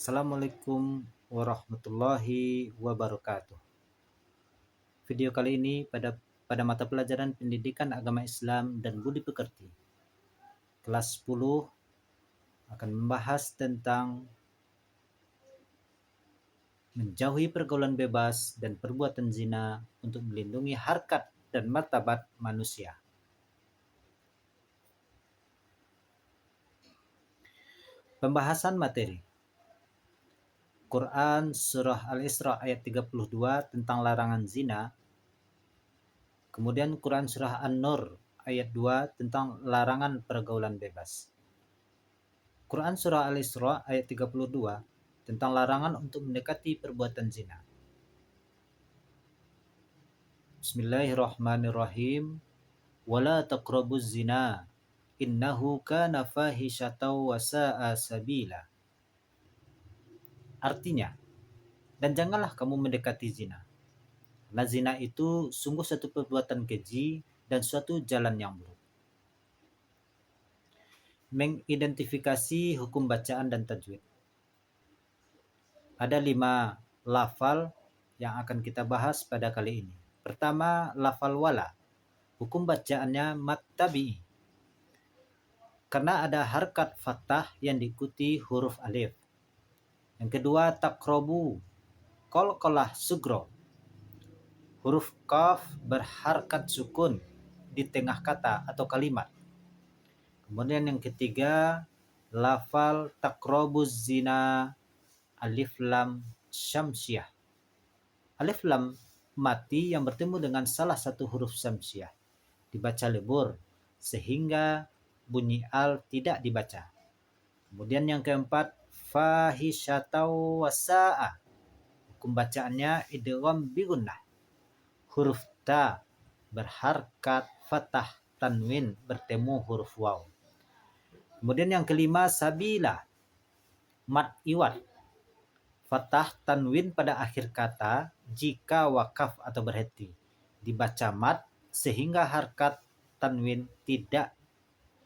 Assalamualaikum warahmatullahi wabarakatuh. Video kali ini pada mata pelajaran Pendidikan Agama Islam dan Budi Pekerti. Kelas 10 akan membahas tentang menjauhi pergaulan bebas dan perbuatan zina untuk melindungi harkat dan martabat manusia. Pembahasan materi. Quran Surah Al-Isra ayat 32 tentang larangan zina. Kemudian Quran Surah An-Nur ayat 2 tentang larangan pergaulan bebas. Quran Surah Al-Isra ayat 32 tentang larangan untuk mendekati perbuatan zina. Bismillahirrahmanirrahim. Wala taqrabuz zina innahu kana fahisyatan wa sa'a sabila. Artinya, dan janganlah kamu mendekati zina. Karena zina itu sungguh satu perbuatan keji dan suatu jalan yang buruk. Mengidentifikasi hukum bacaan dan tajwid. Ada 5 lafal yang akan kita bahas pada kali ini. Pertama, lafal wala. Hukum bacaannya mad tabi'i. Karena ada harkat fathah yang diikuti huruf alif. Yang kedua, taqrabu. Qalqalah sugro. Huruf qaf berharkat sukun di tengah kata atau kalimat. Kemudian yang ketiga, lafal taqrabuz zina alif lam syamsiah. Alif lam mati yang bertemu dengan salah satu huruf syamsiah dibaca lebur sehingga bunyi al tidak dibaca. Kemudian yang keempat, fahisyatau wasa'a. Hukum bacaannya idgham bi gunnah. Huruf ta berharkat fathah tanwin bertemu huruf waw. Kemudian yang kelima, sabila. Mad iwad. Fathah tanwin pada akhir kata jika wakaf atau berhenti. Dibaca mad sehingga harkat tanwin tidak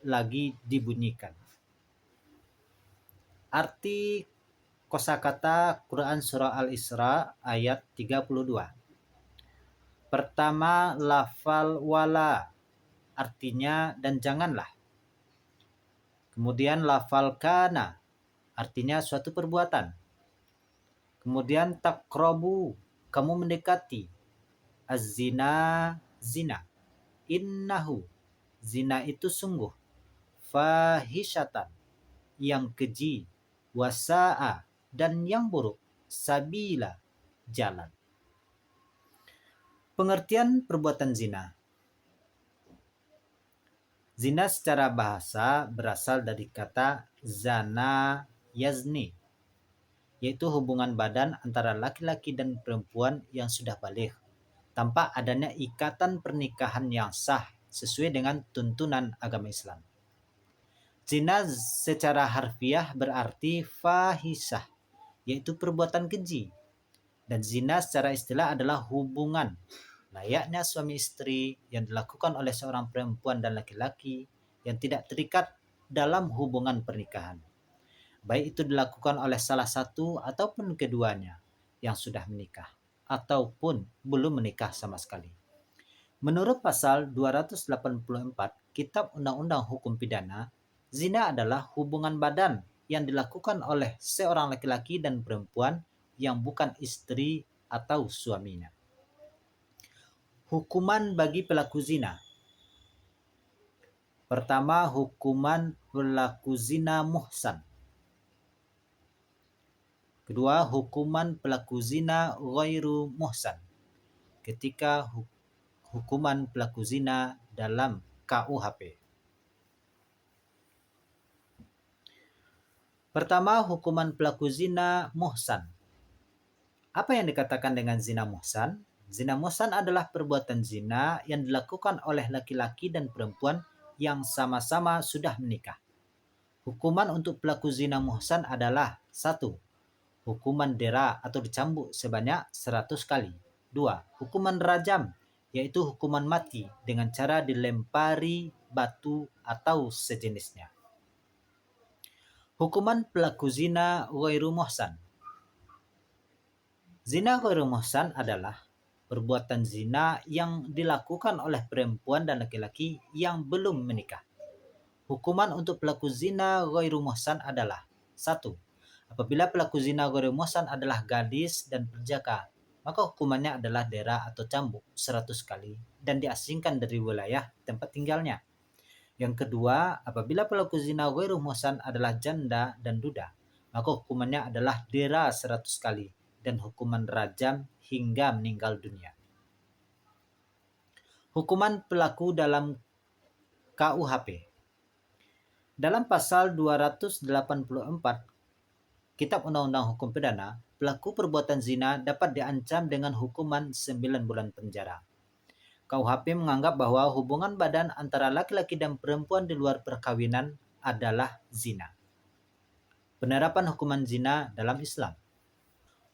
lagi dibunyikan. Arti kosakata Quran Surah Al-Isra ayat 32. Pertama, lafal wala. Artinya dan janganlah. Kemudian lafal kana. Artinya suatu perbuatan. Kemudian taqrabu, kamu mendekati. Az-zina, zina. Innahu, zina itu sungguh. Fahisyatan, yang keji. Wasa'a, dan yang buruk. Sabila, jalan. Pengertian perbuatan zina. Zina secara bahasa berasal dari kata zana yazni, yaitu hubungan badan antara laki-laki dan perempuan yang sudah baligh, tanpa adanya ikatan pernikahan yang sah sesuai dengan tuntunan agama Islam. Zina secara harfiah berarti fahisyah, yaitu perbuatan keji. Dan zina secara istilah adalah hubungan layaknya suami istri yang dilakukan oleh seorang perempuan dan laki-laki yang tidak terikat dalam hubungan pernikahan. Baik itu dilakukan oleh salah satu ataupun keduanya yang sudah menikah ataupun belum menikah sama sekali. Menurut pasal 284 Kitab Undang-Undang Hukum Pidana, zina adalah hubungan badan yang dilakukan oleh seorang laki-laki dan perempuan yang bukan istri atau suaminya. Hukuman bagi pelaku zina. Pertama, hukuman pelaku zina muhsan. Kedua, hukuman pelaku zina ghairu muhsan. Ketika hukuman pelaku zina dalam KUHP. Pertama, hukuman pelaku zina muhsan. Apa yang dikatakan dengan zina muhsan? Zina muhsan adalah perbuatan zina yang dilakukan oleh laki-laki dan perempuan yang sama-sama sudah menikah. Hukuman untuk pelaku zina muhsan adalah 1. Hukuman dera atau dicambuk sebanyak 100 kali. 2. Hukuman rajam, yaitu hukuman mati dengan cara dilempari batu atau sejenisnya. Hukuman pelaku zina ghairu muhsan. Zina ghairu muhsan adalah perbuatan zina yang dilakukan oleh perempuan dan laki-laki yang belum menikah. Hukuman untuk pelaku zina ghairu muhsan adalah: 1. Apabila pelaku zina ghairu muhsan adalah gadis dan perjaka, maka hukumannya adalah dera atau cambuk 100 kali dan diasingkan dari wilayah tempat tinggalnya. Yang kedua, apabila pelaku zina ghairu muhsan adalah janda dan duda, maka hukumannya adalah dera 100 kali dan hukuman rajam hingga meninggal dunia. Hukuman pelaku dalam KUHP. Dalam pasal 284 Kitab Undang-Undang Hukum Pidana, pelaku perbuatan zina dapat diancam dengan hukuman 9 bulan penjara. KUHP menganggap bahwa hubungan badan antara laki-laki dan perempuan di luar perkawinan adalah zina. Penerapan hukuman zina dalam Islam.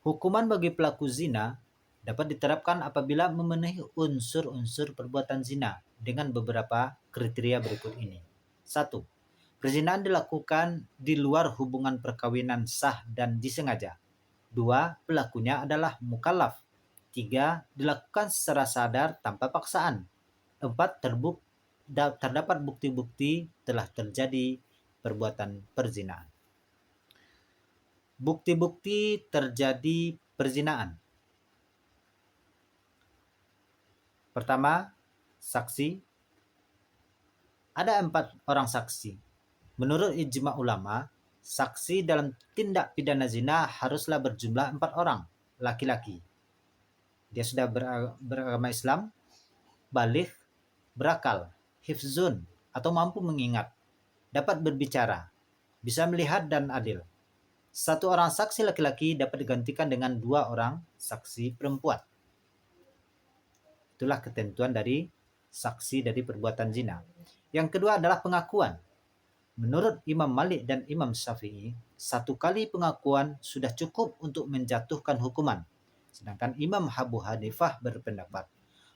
Hukuman bagi pelaku zina dapat diterapkan apabila memenuhi unsur-unsur perbuatan zina dengan beberapa kriteria berikut ini. 1. Perzinahan dilakukan di luar hubungan perkawinan sah dan disengaja. 2. Pelakunya adalah mukallaf. 3. Dilakukan secara sadar tanpa paksaan. 4. Terdapat bukti-bukti telah terjadi perbuatan perzinahan. Bukti-bukti terjadi perzinaan. Pertama, saksi. Ada 4 orang saksi. Menurut ijma ulama, saksi dalam tindak pidana zina haruslah berjumlah 4 orang, laki-laki. Dia sudah beragama Islam, baligh, berakal, hifzun, atau mampu mengingat, dapat berbicara, bisa melihat dan adil. 1 orang saksi laki-laki dapat digantikan dengan 2 orang saksi perempuan. Itulah ketentuan dari saksi dari perbuatan zina. Yang kedua adalah pengakuan. Menurut Imam Malik dan Imam Syafi'i, 1 kali pengakuan sudah cukup untuk menjatuhkan hukuman. Sedangkan Imam Abu Hanifah berpendapat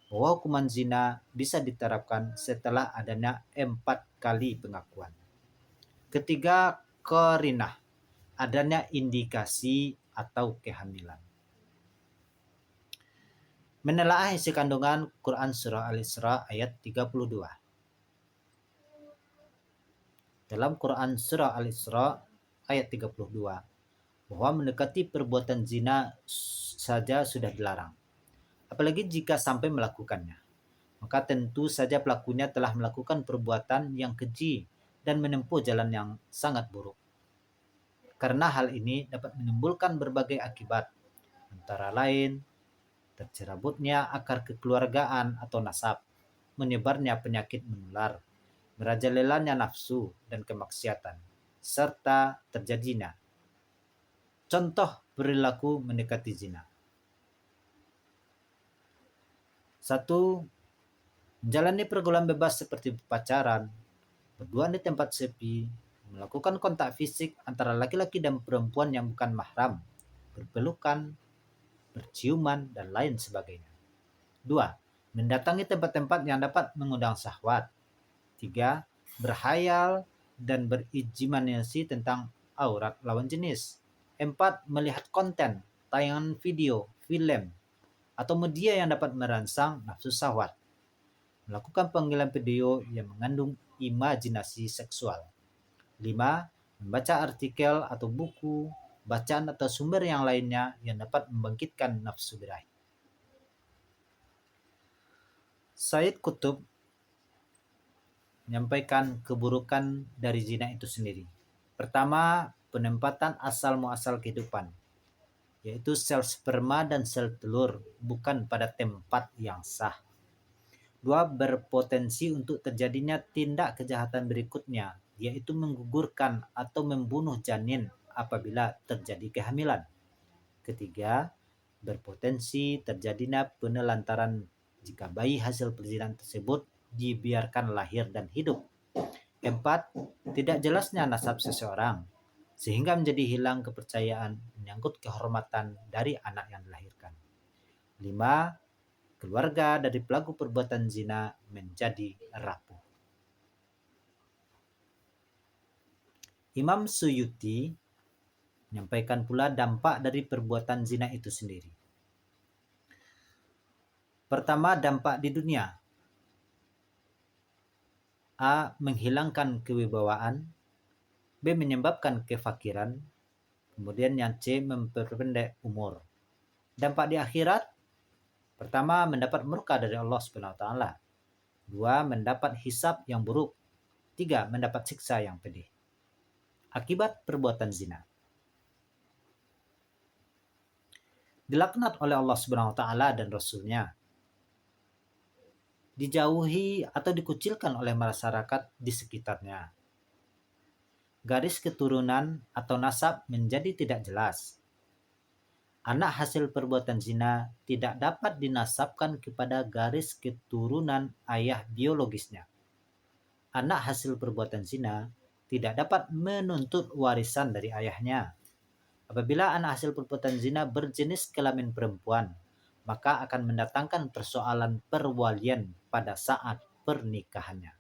bahwa hukuman zina bisa diterapkan setelah adanya 4 kali pengakuan. Ketiga, qarinah, adanya indikasi atau kehamilan. Menelaah isi kandungan Quran Surah Al-Isra ayat 32. Dalam Quran Surah Al-Isra ayat 32, bahwa mendekati perbuatan zina saja sudah dilarang. Apalagi jika sampai melakukannya. Maka tentu saja pelakunya telah melakukan perbuatan yang keji dan menempuh jalan yang sangat buruk. Karena hal ini dapat menimbulkan berbagai akibat, antara lain tercerabutnya akar kekeluargaan atau nasab, menyebarnya penyakit menular, merajalelanya nafsu dan kemaksiatan, serta terjadi zina. Contoh perilaku mendekati zina. 1. Menjalani pergaulan bebas seperti pacaran, berduaan di tempat sepi, melakukan kontak fisik antara laki-laki dan perempuan yang bukan mahram, berpelukan, berciuman, dan lain sebagainya. 2. Mendatangi tempat-tempat yang dapat mengundang syahwat. 3. Berhayal dan berimajinasi tentang aurat lawan jenis. 4. Melihat konten, tayangan video, film, atau media yang dapat merangsang nafsu syahwat. Melakukan panggilan video yang mengandung imajinasi seksual. 5. Membaca artikel atau buku, bacaan atau sumber yang lainnya yang dapat membangkitkan nafsu birahi. Said Qutb menyampaikan keburukan dari zina itu sendiri. Pertama, penempatan asal muasal kehidupan, yaitu sel sperma dan sel telur bukan pada tempat yang sah. 2. Berpotensi untuk terjadinya tindak kejahatan berikutnya, yaitu menggugurkan atau membunuh janin apabila terjadi kehamilan. 3. Berpotensi terjadinya penelantaran jika bayi hasil perzinahan tersebut dibiarkan lahir dan hidup. 4. Tidak jelasnya nasab seseorang, sehingga menjadi hilang kepercayaan menyangkut kehormatan dari anak yang dilahirkan. 5. Keluarga dari pelaku perbuatan zina menjadi rapuh. Imam Suyuti menyampaikan pula dampak dari perbuatan zina itu sendiri. Pertama, dampak di dunia. A. Menghilangkan kewibawaan. B. Menyebabkan kefakiran. Kemudian yang C. Memperpendek umur. Dampak di akhirat. Pertama, mendapat murka dari Allah Subhanahu wa taala. 2. Mendapat hisab yang buruk. 3. Mendapat siksa yang pedih. Akibat perbuatan zina. Dilaknat oleh Allah Subhanahu wa taala dan Rasul-Nya. Dijauhi atau dikucilkan oleh masyarakat di sekitarnya. Garis keturunan atau nasab menjadi tidak jelas. Anak hasil perbuatan zina tidak dapat dinasabkan kepada garis keturunan ayah biologisnya. Anak hasil perbuatan zina tidak dapat menuntut warisan dari ayahnya. Apabila anak hasil perbuatan zina berjenis kelamin perempuan, maka akan mendatangkan persoalan perwalian pada saat pernikahannya.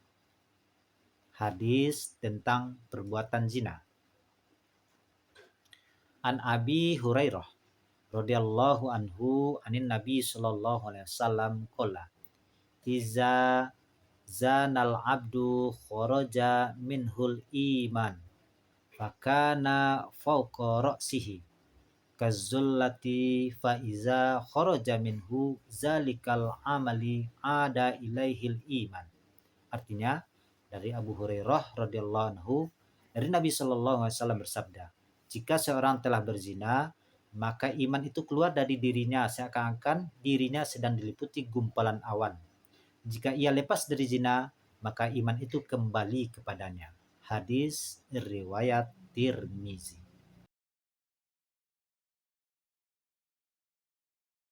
Hadis tentang perbuatan zina. An Abi Hurairah radhiyallahu anhu anin Nabi sallallahu alaihi wasallam qala iza zanal abdu kharaja minhul iman fakana fawqa ra'sihi kazullati fa iza kharaja minhu zalikal amali ada ilaihil iman. Artinya dari Abu Hurairah radhiyallahu anhu dari Nabi sallallahu alaihi wasallam bersabda, jika seorang telah berzina maka iman itu keluar dari dirinya seakan-akan dirinya sedang diliputi gumpalan awan. Jika ia lepas dari zina maka iman itu kembali kepadanya. Hadis riwayat Tirmizi.